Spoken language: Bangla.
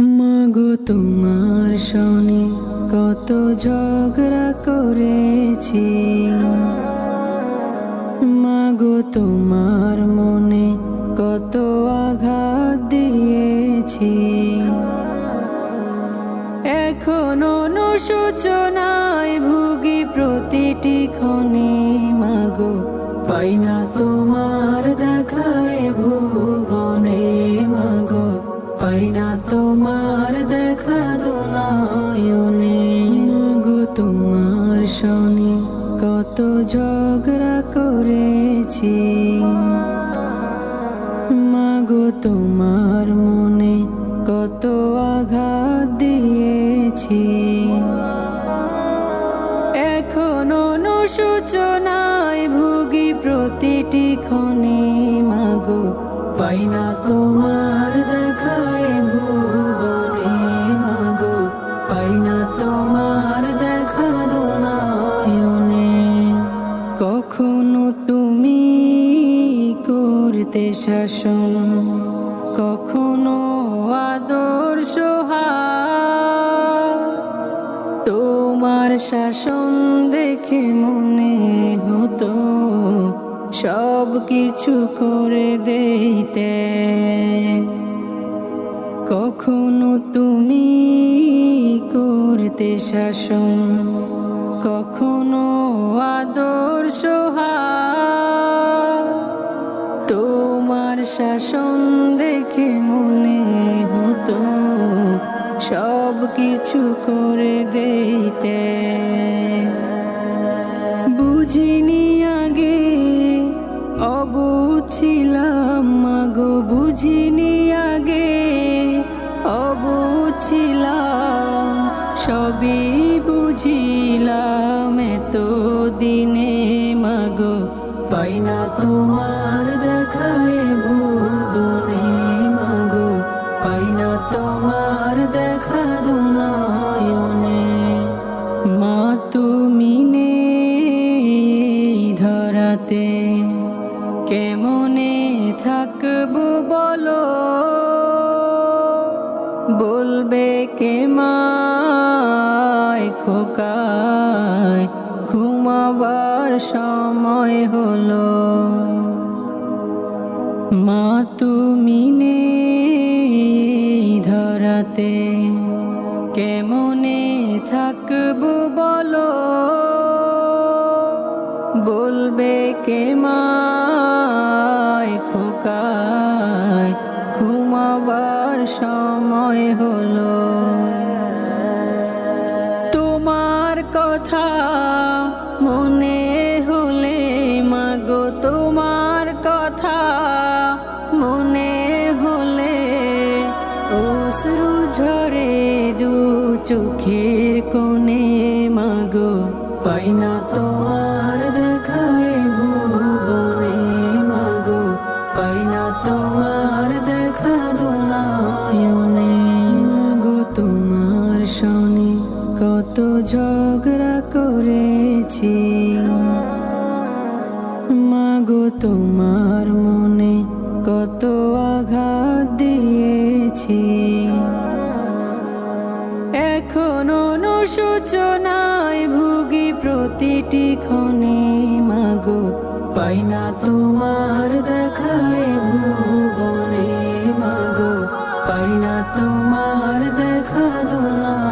মাগো তোমার সনে কত ঝগড়া করেছি, মাগো তোমার মনে কত আঘাত দিয়েছি। এখনো অনুশোচনায় ভুগি প্রতিটি ক্ষণে, মাগো পাই না তোমার দেখায় ভুবনে, মাগো পাই না তোমার দেখা দুনয়নে। মাগো তোমার সনে কত ঝগড়া করেছি, মাগো তোমার মনে কত আঘাত দিয়েছি। এখনো অনুশোচনায় ভুগি প্রতিটি ক্ষণে, মাগো পাই না তোমার দেখায় ভুবনে, মাগো পাই না তোমার দেখা দুনয়নে। কখনো তুমি করতে শাসন, কখনো আদর্শ তোমার শাসন দেখে মনে হতো সব কিছু করে দিতে। কখনো তুমি করতে শাসন, কখনো আদর্শ তোমার শাসন দেখে মনে হতো সব কিছু করে দিতে। বুঝিনি আগে অবুঝ ছিলাম, মাগো বুঝিনি আগে অবুঝ ছিলাম, সবই বুঝিলাম এত দিনে, মাগো পাই না তোমার দেখায় ভুবনে, মাগো পাই না তোমার দেখা দুনয়নে। মা তুমি নেই ধরাতে কেমনে থাকবো বলো, বলবে কে মায় খোকায় ঘুমাবার সময় হলো। মা তুমি নেই ধরাতে কেমনে থাকবো বলো, বলবে কে মায় খোকায় ঘুমাবার সময় হলো। তোমার কথা মনে হলে, মাগো তোমার কথা মনে হলে অশ্রু ঝরে দু চোখের কোণে, মাগো পাই না তোমার দেখায় ভুবনে, মাগো পাই না তোমার দেখা দুনয়নে। মাগো তোমার সনে কত ঝগড়া করেছি, মাগো তোমার মনে কত আঘাত দিয়েছি। এখনো অনুশোচনায় ভুগি প্রতিটি ক্ষণে, মাগো পাই না তোমার দেখায় ভুবনে, মাগো পাই না তোমার দেখা দুনয়নে।